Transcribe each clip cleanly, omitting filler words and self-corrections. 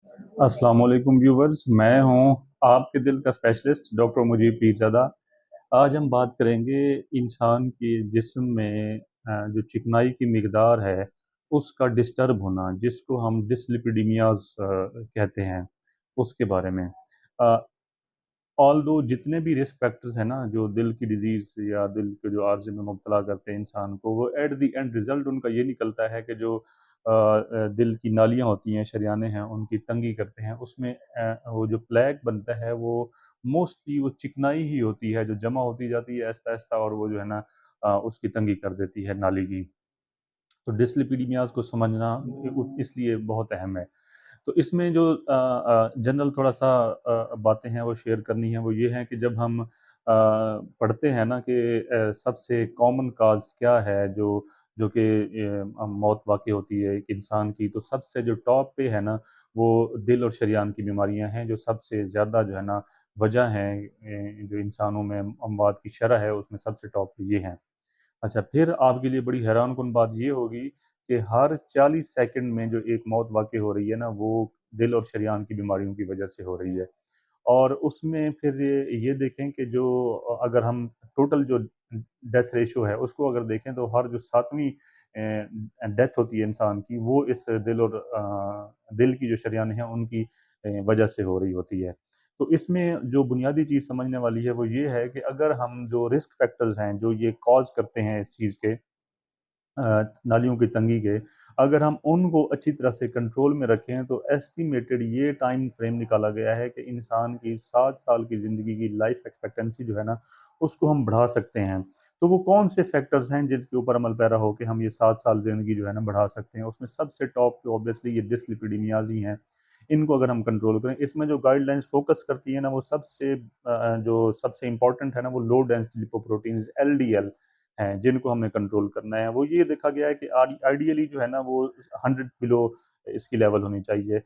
अस्सलाम वालेकुम व्यूवर्स, मैं हूं आपके दिल का स्पेशलिस्ट डॉक्टर मुजीब पीरज़ादा। आज हम बात करेंगे इंसान के जिस्म में जो चिकनाई की मिकदार है उसका डिस्टर्ब होना, जिसको हम डिसलिपिडीमियाज कहते हैं, उसके बारे में। ऑल्दो जितने भी रिस्क फैक्टर्स हैं ना जो दिल की डिजीज या दिल के जो आर्जे में मुब्तला करते हैं इंसान को, वो एट द एंड रिजल्ट उनका ये निकलता है कि जो दिल की नालियां होती हैं, शरियाने हैं, उनकी तंगी करते हैं। उसमें वो जो प्लेग बनता है वो मोस्टली वो चिकनाई ही होती है जो जमा होती जाती है आहिस्ता आहिस्ता, और वो जो है ना उसकी तंगी कर देती है नाली की। तो डिसलिपिडीमियाज को समझना इसलिए बहुत अहम है। तो इसमें जो जनरल थोड़ा सा बातें हैं वो शेयर करनी है, वो ये है कि जब हम पढ़ते हैं ना कि सबसे कॉमन काज क्या है जो जो कि मौत वाक़ई होती है एक इंसान की, तो सबसे जो टॉप पे है ना वो दिल और शरेयान की बीमारियां हैं, जो सबसे ज़्यादा जो है ना वजह है जो इंसानों में अमवात की शरह है उसमें सबसे टॉप पे ये हैं। अच्छा, फिर आपके लिए बड़ी हैरानकुन बात ये होगी कि हर 40 सेकंड में जो एक मौत वाक़ई हो रही है ना, वो दिल और शरेयान की बीमारियों की वजह से हो रही है। और उसमें फिर ये देखें कि जो अगर हम टोटल जो डेथ रेशियो है, उसको अगर देखें तो हर जो 7वीं डेथ होती है इंसान की, वो इस दिल और दिल की जो शरेयान हैं, उनकी वजह से हो रही होती है। तो इसमें जो बुनियादी चीज़ समझने वाली है, वो ये है कि अगर हम जो रिस्क फैक्टर्स हैं, जो ये कॉज़ करते हैं इस चीज़ के नालियों की तंगी के, अगर हम उनको अच्छी तरह से कंट्रोल में रखें तो एस्टिमेटेड ये टाइम फ्रेम निकाला गया है कि इंसान की 60 साल की ज़िंदगी की लाइफ एक्सपेक्टेंसी जो है ना, उसको हम बढ़ा सकते हैं। तो वो कौन से फैक्टर्स हैं जिनके ऊपर अमल पैरा होके हम ये 7 साल ज़िंदगी जो है ना बढ़ा सकते हैं? उसमें सबसे टॉप पे ऑब्वियसली ये डिसलिपिडीमियाज़ ही हैं। इनको अगर हम कंट्रोल करें, इसमें जो गाइडलाइंस फोकस करती है ना, वो जो सबसे इम्पोर्टेंट है ना, वो लो डेंसिटी लिपोप्रोटीन्स एलडीएल हैं, जिनको हमें कंट्रोल करना है। वो ये देखा गया है कि आइडियली जो है ना वो 100 किलो इसकी लेवल होनी चाहिए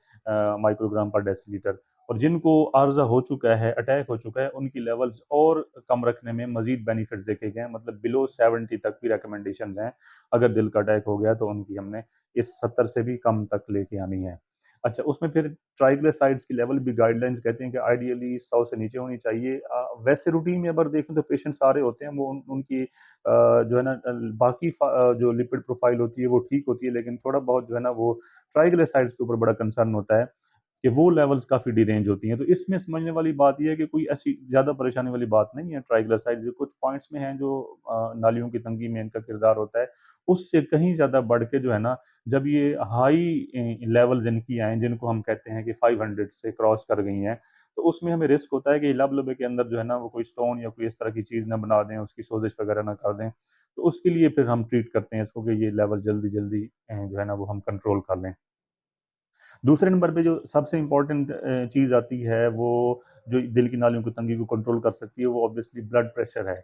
माइक्रोग्राम पर डेसीलीटर। और जिनको आर्जा हो चुका है, अटैक हो चुका है, उनकी लेवल्स और कम रखने में मजीद बेनिफिट्स देखे गए हैं, मतलब बिलो 70 तक भी रिकमेंडेशन हैं। अगर दिल का अटैक हो गया तो उनकी हमने इस 70 से भी कम तक लेके आनी है। अच्छा, उसमें फिर ट्राइग्लिसराइड्स की लेवल भी गाइडलाइंस कहते हैं कि आइडियली 100 से नीचे होनी चाहिए। वैसे रूटीन में अगर देखें तो पेशेंट सारे होते हैं, वो उनकी जो है ना बाकी जो लिपिड प्रोफाइल होती है वो ठीक होती है, लेकिन थोड़ा बहुत जो है ना वो ट्राइग्लिसराइड्स के ऊपर बड़ा कंसर्न होता है कि वो लेवल्स काफ़ी डिरेंज होती हैं। तो इसमें समझने वाली बात ये है कि कोई ऐसी ज़्यादा परेशानी वाली बात नहीं है। ट्राइग्लिसराइड्स जो कुछ पॉइंट्स में हैं जो नालियों की तंगी में इनका किरदार होता है, उससे कहीं ज़्यादा बढ़ के जो है ना, जब ये हाई लेवल्स इनकी आएँ, जिनको हम कहते हैं कि 500 से क्रॉस कर गई हैं, तो उसमें हमें रिस्क होता है कि लबे के अंदर जो है ना वो कोई स्टोन या कोई इस तरह की चीज़ ना बना दें, उसकी सोज़िश वगैरह ना कर दें। तो उसके लिए फिर हम ट्रीट करते हैं इसको कि ये लेवल जल्दी-जल्दी जो है ना वो हम कंट्रोल कर लें। दूसरे नंबर पे जो सबसे इम्पोर्टेंट चीज़ आती है, वो जो दिल की नालियों की तंगी को कंट्रोल कर सकती है, वो ऑब्वियसली ब्लड प्रेशर है।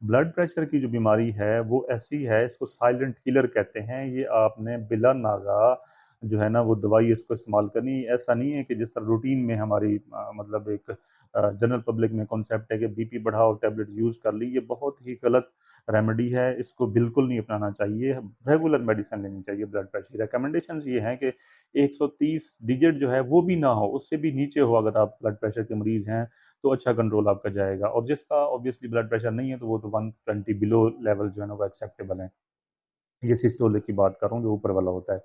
ब्लड प्रेशर की जो बीमारी है वो ऐसी है, इसको साइलेंट किलर कहते हैं। ये आपने बिला नागा जो है ना वो दवाई इसको इस्तेमाल करनी। ऐसा नहीं है कि जिस तरह रूटीन में हमारी मतलब एक जनरल पब्लिक में कॉन्सेप्ट है कि बीपी बढ़ाओ टैबलेट यूज़ कर ली, ये बहुत ही गलत रेमेडी है। इसको बिल्कुल नहीं अपनाना चाहिए। रेगुलर मेडिसिन लेनी चाहिए ब्लड प्रेशर की। रिकमेंडेशंस ये हैं कि 130 डिजिट जो है वो भी ना हो, उससे भी नीचे हो अगर आप ब्लड प्रेशर के मरीज़ हैं, तो अच्छा कंट्रोल आपका जाएगा। और जिसका ऑब्वियसली ब्लड प्रेशर नहीं है, तो वो तो 120 बिलो लेवल जो है ना वो एक्सेप्टेबल है। ये सिस्टोलिक की बात कर रहा हूँ जो ऊपर वाला होता है।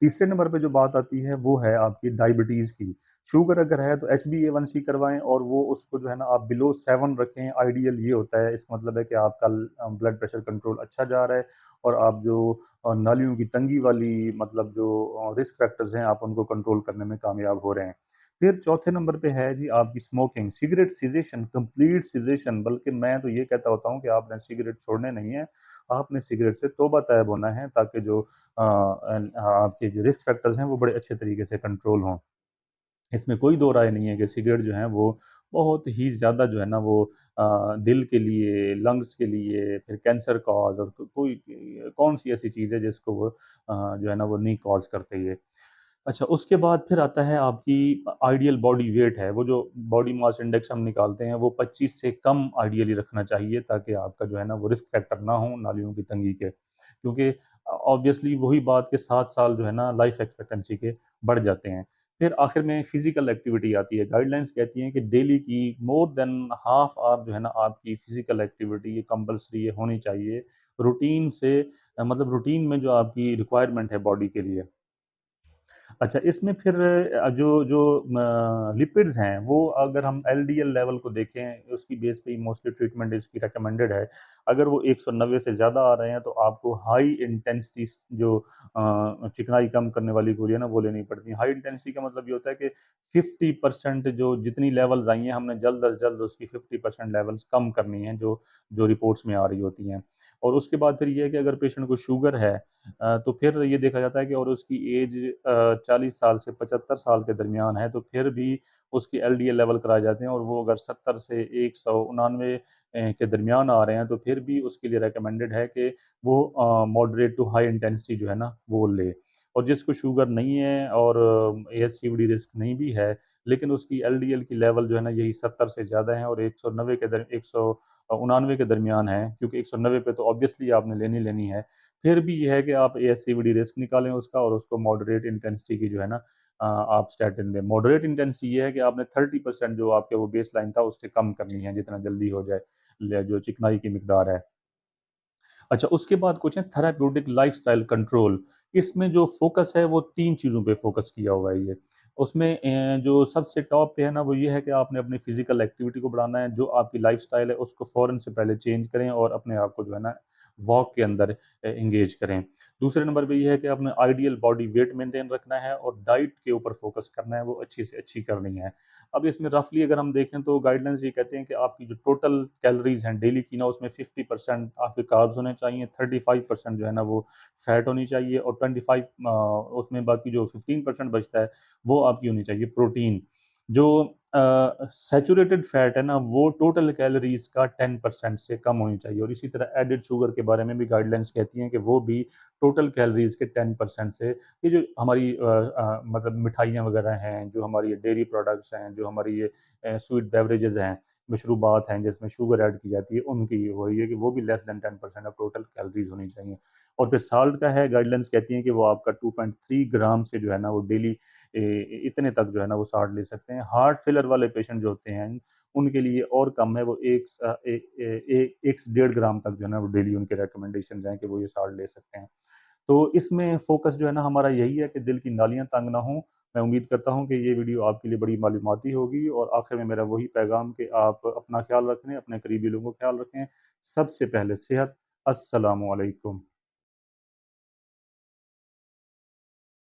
तीसरे नंबर पे जो बात आती है वो है आपकी डायबिटीज़ की। शुगर अगर है तो HbA1c करवाएँ, और वो उसको जो है ना आप बिलो 7 रखें, आइडियल ये होता है। इसका मतलब है कि आपका ब्लड प्रेशर कंट्रोल अच्छा जा रहा है, और आप जो नालियों की तंगी वाली मतलब जो रिस्क फैक्टर्स हैं, आप उनको कंट्रोल करने में कामयाब हो रहे हैं। फिर चौथे नंबर पे है जी आपकी स्मोकिंग, सिगरेट सीज़ेशन, कंप्लीट सीज़ेशन। बल्कि मैं तो ये कहता होता हूँ कि आपने सिगरेट छोड़ने नहीं है, आपने सिगरेट से तौबा तैब होना है, ताकि जो आपके जो रिस्क फैक्टर्स हैं वो बड़े अच्छे तरीके से कंट्रोल हों। इसमें कोई दो राय नहीं है कि सिगरेट जो है वो बहुत ही ज़्यादा जो है ना वो दिल के लिए, लंग्स के लिए, फिर कैंसर कॉज़, और कोई कौन-सी ऐसी चीज़ है जिसको वो जो है ना वो नहीं कॉज़ करते ये। अच्छा, उसके बाद फिर आता है आपकी आइडियल बॉडी वेट है, वो जो बॉडी मास इंडेक्स हम निकालते हैं, वो 25 से कम आइडियली रखना चाहिए, ताकि आपका जो है ना वो रिस्क फैक्टर ना हो नालियों की तंगी के। क्योंकि ऑब्वियसली वही बात कि 7 साल जो है ना लाइफ एक्सपेक्टेंसी के बढ़ जाते हैं। फिर आखिर में फिजिकल एक्टिविटी आती है। गाइडलाइंस कहती हैं कि डेली की मोर देन हाफ आवर जो है ना आपकी फिजिकल एक्टिविटी ये कंपलसरी होनी चाहिए रूटीन से, मतलब रूटीन में जो आपकी रिक्वायरमेंट है बॉडी के लिए। अच्छा, इसमें फिर जो जो लिपिड्स हैं वो अगर हम एलडीएल लेवल को देखें उसकी बेस पे ही मोस्टली ट्रीटमेंट इसकी रिकमेंडेड है। अगर वो 190 से ज़्यादा आ रहे हैं तो आपको हाई इंटेंसिटी जो चिकनाई कम करने वाली गोलियां ना वो लेनी पड़ती हैं। हाई इंटेंसिटी का मतलब ये होता है कि 50% जो जितनी लेवल्स आई हैं हमने जल्द अज जल्द उसकी 50% लेवल्स कम करनी है जो जो रिपोर्ट्स में आ रही होती हैं। और उसके बाद फिर ये है कि अगर पेशेंट को शुगर है तो फिर ये देखा जाता है कि और उसकी एज 40 साल से 75 साल के दरमियान है तो फिर भी उसकी एलडीएल लेवल कराए जाते हैं, और वो अगर 70 से 199 के दरमियान आ रहे हैं तो फिर भी उसके लिए रिकमेंडेड है कि वो मॉडरेट टू हाई इंटेंसिटी जो है ना वो ले। और जिसको शुगर नहीं है और एएससीवीडी रिस्क नहीं भी है लेकिन उसकी एलडीएल की लेवल जो है ना यही 70 से ज़्यादा है और 190 के दर 199 के दरमियान है, क्योंकि 190 पे तो ऑब्वियसली आपने लेनी लेनी है। फिर भी ये है कि आप एएससीवीडी रिस्क निकालें उसका और उसको मॉडरेट इंटेंसिटी की जो है ना आप स्टैटिन दें। मॉडरेट इंटेंसिटी ये है कि आपने 30% जो आपके वो बेस लाइन था उससे कम करनी है जितना जल्दी हो जाए, जो चिकनाई की मिकदार है। अच्छा, उसके बाद कुछ है थेराप्यूटिक लाइफस्टाइल कंट्रोल। इसमें जो फ़ोकस है वो 3 चीज़ों पे फ़ोकस किया हुआ है ये। उसमें जो सबसे टॉप पे है ना वो ये है कि आपने अपनी फ़िज़िकल एक्टिविटी को बढ़ाना है, जो आपकी लाइफ़स्टाइल है उसको फ़ौरन से पहले चेंज करें और अपने आप को जो है ना वॉक के अंदर एंगेज करें। दूसरे नंबर पे ये है कि आपने आइडियल बॉडी वेट मेंटेन रखना है और डाइट के ऊपर फ़ोकस करना है, वो अच्छी से अच्छी करनी है। अब इसमें रफली अगर हम देखें तो गाइडलाइंस ये कहते हैं कि आपकी जो टोटल कैलोरीज़ हैं डेली की ना उसमें 50% आपके कार्ब्स होने चाहिए, 35% जो है ना वो फैट होनी चाहिए और 25 उसमें बाकी जो 15% बचता है वो आपकी होनी चाहिए प्रोटीन। जो सैचुरेटेड फैट है ना वो टोटल कैलोरीज़ का 10% से कम होनी चाहिए, और इसी तरह एडेड शुगर के बारे में भी गाइडलाइंस कहती हैं कि वो भी टोटल कैलोरीज़ के 10% से, ये जो हमारी मतलब मिठाइयाँ वगैरह हैं, जो हमारी डेयरी प्रोडक्ट्स हैं, जो हमारी ये स्वीट बेवरेजेज़ हैं, मशरूबात हैं जिसमें शुगर ऐड की जाती है, उनकी वही है कि वो भी less than 10% of total calories होनी चाहिए। और फिर साल्ट का है, गाइडलाइंस कहती हैं कि वो आपका 2.3 ग्राम से जो है ना वो डेली इतने तक जो है ना वो साल्ट ले सकते हैं। हार्ट फेलियर वाले पेशेंट जो होते हैं, उनके लिए और कम है, वो 1 से डेढ़ ग्राम तक जो है ना वो डेली उनके रिकमेंडेशंस हैं कि वो ये साल्ट ले सकते हैं। तो इसमें फ़ोकस जो है ना हमारा यही है कि दिल की नालियाँ तंग ना हों। मैं उम्मीद करता हूँ कि ये वीडियो आपके लिए बड़ी मालूमाती होगी, और आखिर में मेरा वही पैगाम कि आप अपना ख़्याल रखें, अपने करीबी लोगों का ख़्याल रखें। सबसे पहले सेहत। अस्सलामु अलैकुम।